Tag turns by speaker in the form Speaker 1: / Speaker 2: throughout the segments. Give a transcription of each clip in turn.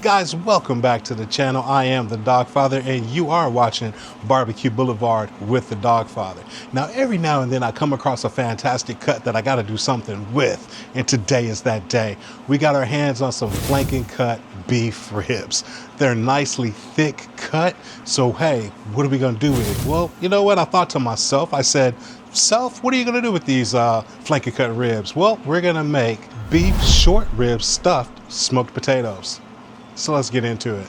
Speaker 1: Guys, welcome back to the channel. I am the Dawgfatha and you are watching BBQ Blvd with the Dawgfatha. Now, every now and then I come across a fantastic cut that I got to do something with, and today is that day. We got our hands on some flanking cut beef ribs. They're nicely thick cut, so hey, what are we going to do with it? Well, you know what? I thought to myself, I said, Self, what are you going to do with these flanking cut ribs? Well, we're going to make beef short ribs stuffed smoked potatoes. So let's get into it.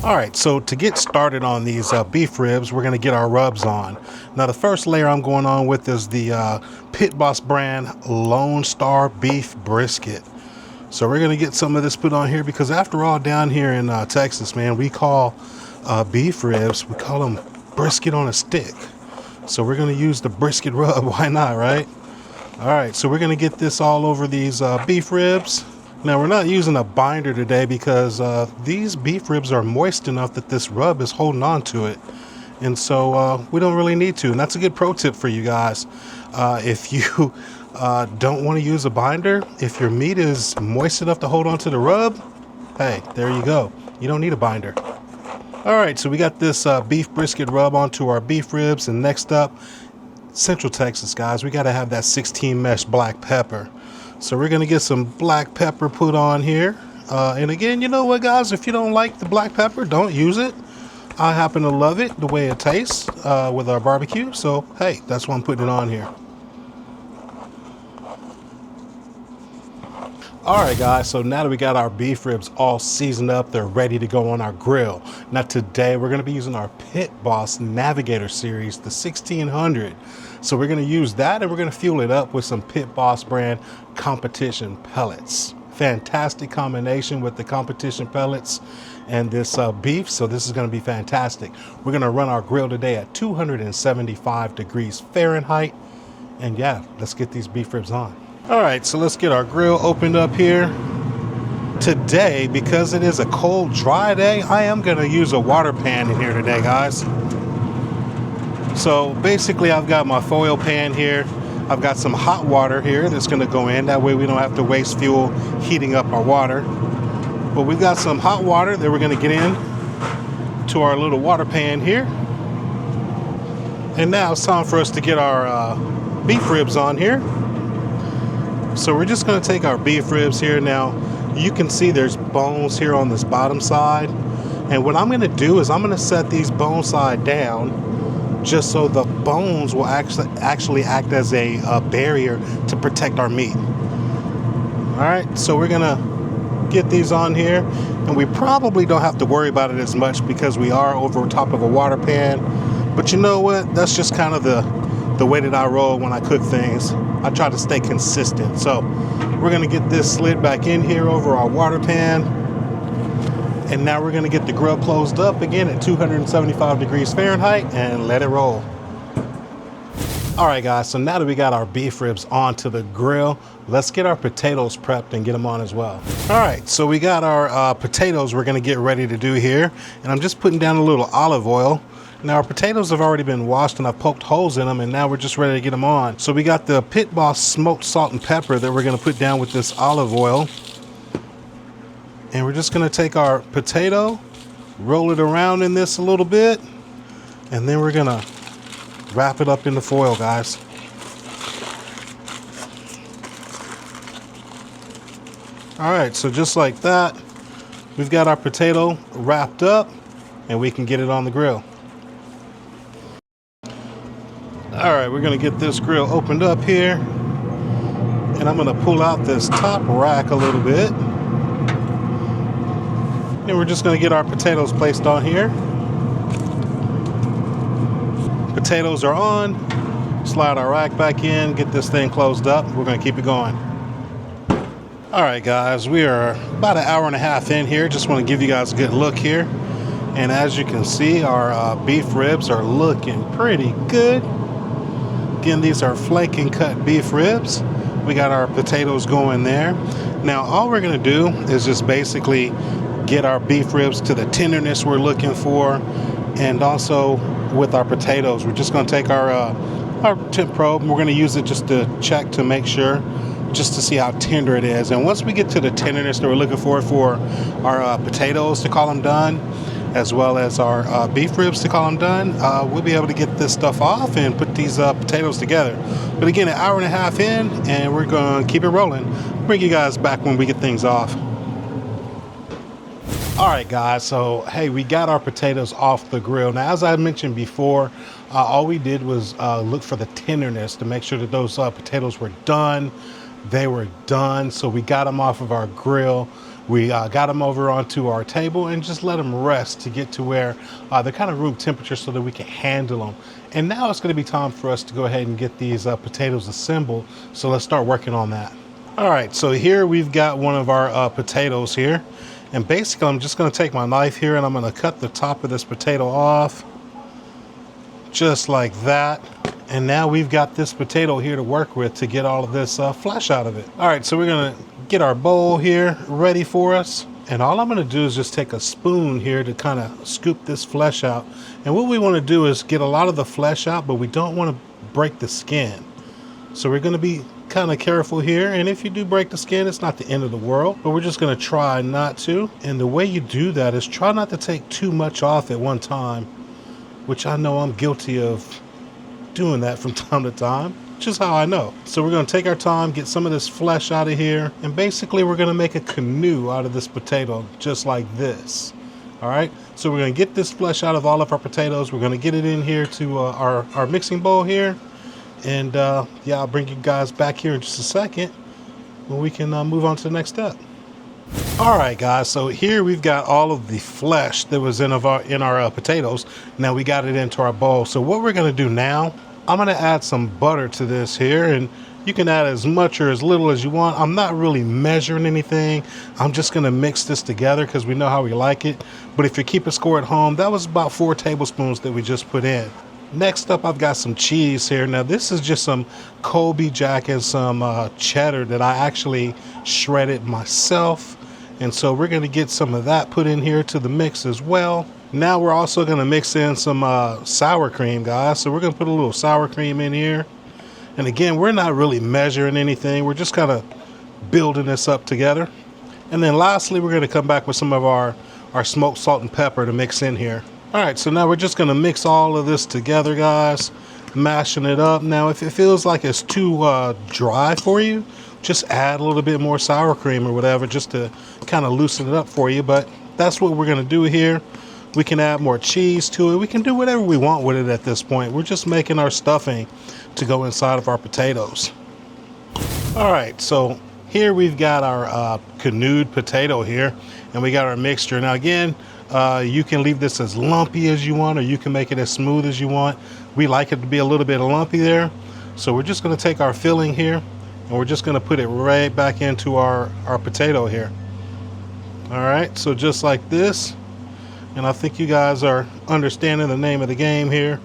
Speaker 1: All right, so to get started on these beef ribs, we're gonna get our rubs on. Now the first layer I'm going on with is the Pit Boss brand Lone Star Beef Brisket. So we're gonna get some of this put on here because after all, down here in Texas, man, we call beef ribs, we call them brisket on a stick. So we're gonna use the brisket rub, why not, right? All right, so we're gonna get this all over these beef ribs. Now we're not using a binder today because these beef ribs are moist enough that this rub is holding on to it. And so we don't really need to. And that's a good pro tip for you guys. If you don't wanna use a binder, if your meat is moist enough to hold on to the rub, hey, there you go. You don't need a binder. All right, so we got this beef brisket rub onto our beef ribs, and next up, Central Texas, guys, we got to have that 16 mesh black pepper. So we're going to get some black pepper put on here. And again, you know what, guys, if you don't like the black pepper, don't use it. I happen to love it the way it tastes with our barbecue. So, hey, that's why I'm putting it on here. All right, guys, so now that we got our beef ribs all seasoned up, they're ready to go on our grill. Now today we're gonna be using our Pit Boss Navigator series, the 1600. So we're gonna use that and we're gonna fuel it up with some Pit Boss brand Competition Pellets. Fantastic combination with the Competition Pellets and this beef, so this is gonna be fantastic. We're gonna run our grill today at 275 degrees Fahrenheit. And yeah, let's get these beef ribs on. All right, so let's get our grill opened up here. Today, because it is a cold, dry day, I am gonna use a water pan in here today, guys. So basically, I've got my foil pan here. I've got some hot water here that's gonna go in. That way we don't have to waste fuel heating up our water. But we've got some hot water that we're gonna get in to our little water pan here. And now it's time for us to get our beef ribs on here. So we're just going to take our beef ribs here. Now you can see there's bones here on this bottom side, and what I'm going to do is I'm going to set these bone side down just so the bones will actually act as a barrier to protect our meat. All right, so we're going to get these on here, and we probably don't have to worry about it as much because we are over top of a water pan. But you know what, that's just kind of the way that I roll when I cook things. I try to stay consistent. So we're gonna get this slid back in here over our water pan. And now we're gonna get the grill closed up again at 275 degrees Fahrenheit and let it roll. All right, guys, so now that we got our beef ribs onto the grill, let's get our potatoes prepped and get them on as well. All right, so we got our potatoes we're gonna get ready to do here. And I'm just putting down a little olive oil. Now our potatoes have already been washed and I've poked holes in them, and now we're just ready to get them on. So we got the Pit Boss smoked salt and pepper that we're gonna put down with this olive oil. And we're just gonna take our potato, roll it around in this a little bit, and then we're gonna wrap it up in the foil, guys. All right, so just like that, we've got our potato wrapped up and we can get it on the grill. All right, we're gonna get this grill opened up here, and I'm gonna pull out this top rack a little bit. And we're just gonna get our potatoes placed on here. Potatoes are on. Slide our rack back in, get this thing closed up. We're gonna keep it going. All right, guys, we are about an hour and a half in here. Just wanna give you guys a good look here. And as you can see, our beef ribs are looking pretty good. Again, these are flanking cut beef ribs. We got our potatoes going there. Now, all we're gonna do is just basically get our beef ribs to the tenderness we're looking for. And also with our potatoes, we're just gonna take our temp probe and we're gonna use it just to check to make sure just to see how tender it is. And once we get to the tenderness that we're looking for our potatoes to call them done, as well as our beef ribs to call them done, we'll be able to get this stuff off and put these potatoes together. But again, an hour and a half in, and we're going to keep it rolling. Bring you guys back when we get things off. All right, guys, so hey, we got our potatoes off the grill. Now, as I mentioned before, all we did was look for the tenderness to make sure that those potatoes were done. They were done, so we got them off of our grill. We got them over onto our table and just let them rest to get to where they're kind of room temperature so that we can handle them. And now it's going to be time for us to go ahead and get these potatoes assembled. So let's start working on that. All right, so here we've got one of our potatoes here. And basically, I'm just going to take my knife here and I'm going to cut the top of this potato off. Just like that. And now we've got this potato here to work with to get all of this flesh out of it. All right, so we're going to get our bowl here ready for us. And all I'm going to do is just take a spoon here to kind of scoop this flesh out. And what we want to do is get a lot of the flesh out, but we don't want to break the skin. So we're going to be kind of careful here, and if you do break the skin, it's not the end of the world, but we're just going to try not to. And the way you do that is try not to take too much off at one time, which I know I'm guilty of doing that from time to time, which is how I know. So we're going to take our time, get some of this flesh out of here, and basically we're going to make a canoe out of this potato just like this. All right, so we're going to get this flesh out of all of our potatoes. We're going to get it in here to our mixing bowl here. And yeah, I'll bring you guys back here in just a second when we can move on to the next step. All right, guys, so here we've got all of the flesh that was in our potatoes. Now we got it into our bowl. So what we're going to do now, I'm going to add some butter to this here, and you can add as much or as little as you want. I'm not really measuring anything. I'm just going to mix this together because we know how we like it. But if you're keeping score at home, that was about 4 tablespoons that we just put in. Next up, I've got some cheese here. Now, this is just some Colby Jack and some cheddar that I actually shredded myself. And so we're going to get some of that put in here to the mix as well. Now we're also going to mix in some sour cream, guys. So we're going to put a little sour cream in here. And again, we're not really measuring anything. We're just kind of building this up together. And then lastly, we're going to come back with some of our smoked salt and pepper to mix in here. All right, so now we're just going to mix all of this together, guys, mashing it up. Now, if it feels like it's too dry for you, just add a little bit more sour cream or whatever just to kind of loosen it up for you. But that's what we're going to do here. We can add more cheese to it. We can do whatever we want with it at this point. We're just making our stuffing to go inside of our potatoes. All right, so here we've got our canoed potato here, and we got our mixture. Now, again, you can leave this as lumpy as you want, or you can make it as smooth as you want. We like it to be a little bit lumpy there. So we're just going to take our filling here, and we're just going to put it right back into our potato here. All right, so just like this. And I think you guys are understanding the name of the game here.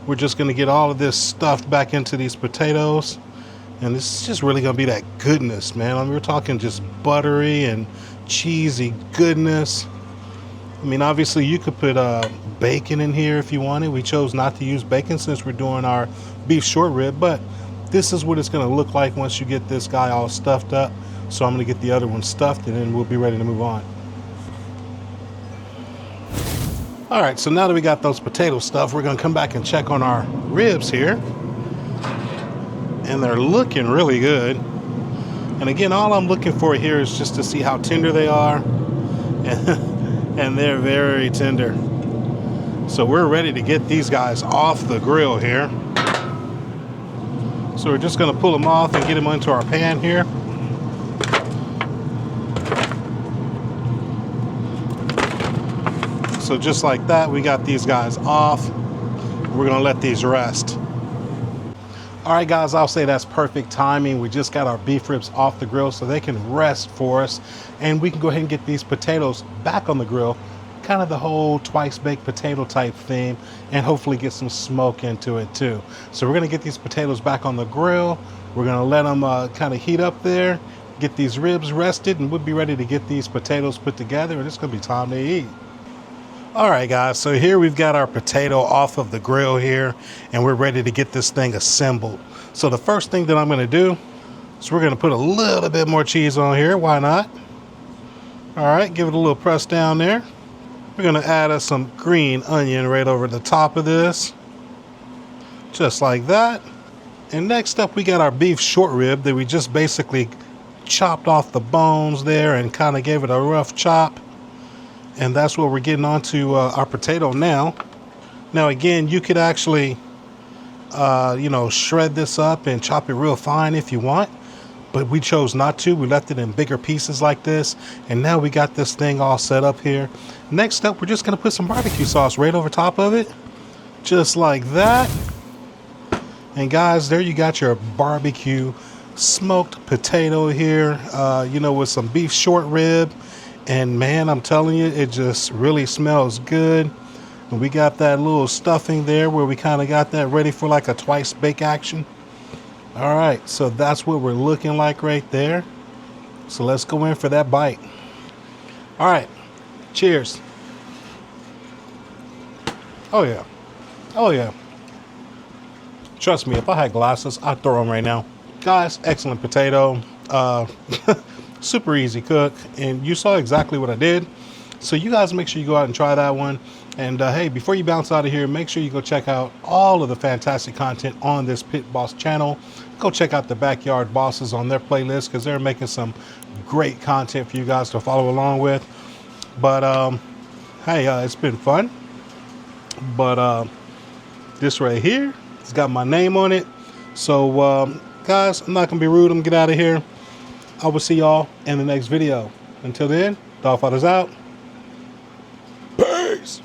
Speaker 1: We're just going to get all of this stuff back into these potatoes. And this is just really going to be that goodness, man. I mean, we're talking just buttery and cheesy goodness. I mean, obviously you could put bacon in here if you wanted. We chose not to use bacon since we're doing our beef short rib, but this is what it's going to look like once you get this guy all stuffed up. So I'm going to get the other one stuffed, and then we'll be ready to move on. All right, so now that we got those potato stuff, we're going to come back and check on our ribs here. And they're looking really good. And again, all I'm looking for here is just to see how tender they are. And they're very tender. So we're ready to get these guys off the grill here. So we're just going to pull them off and get them into our pan here. So just like that, we got these guys off. We're going to let these rest. All right, guys, I'll say that's perfect timing. We just got our beef ribs off the grill so they can rest for us. And we can go ahead and get these potatoes back on the grill, kind of the whole twice baked potato type theme, and hopefully get some smoke into it too. So we're going to get these potatoes back on the grill. We're going to let them kind of heat up there, get these ribs rested, and we'll be ready to get these potatoes put together, and it's going to be time to eat. All right, guys, so here we've got our potato off of the grill here, and we're ready to get this thing assembled. So the first thing that I'm going to do So we're gonna put a little bit more cheese on here. Why not? All right, give it a little press down there. We're gonna add us some green onion right over the top of this. Just like that. And next up, we got our beef short rib that we just basically chopped off the bones there and kind of gave it a rough chop. And that's what we're getting onto our potato now. Now again, you could actually, you know, shred this up and chop it real fine if you want. But we chose not to. We left it in bigger pieces like this. And now we got this thing all set up here. Next up, we're just going to put some barbecue sauce right over top of it. Just like that. And guys, there you got your barbecue smoked potato here, you know, with some beef short rib. And man, I'm telling you, it just really smells good. And we got that little stuffing there where we kind of got that ready for like a twice bake action. All right, so that's what we're looking like right there. So let's go in for that bite. All right, cheers. Oh yeah, oh yeah. Trust me, if I had glasses, I'd throw them right now. Guys, excellent potato. Super easy cook. And you saw exactly what I did. So you guys make sure you go out and try that one. And hey, before you bounce out of here, make sure you go check out all of the fantastic content on this Pit Boss channel. Go check out the Backyard Bosses on their playlist because they're making some great content for you guys to follow along with. But hey, it's been fun. But this right here, it's got my name on it. So guys, I'm not gonna be rude. I'm gonna get out of here. I will see y'all in the next video. Until then, Dawgfatha's out. Peace.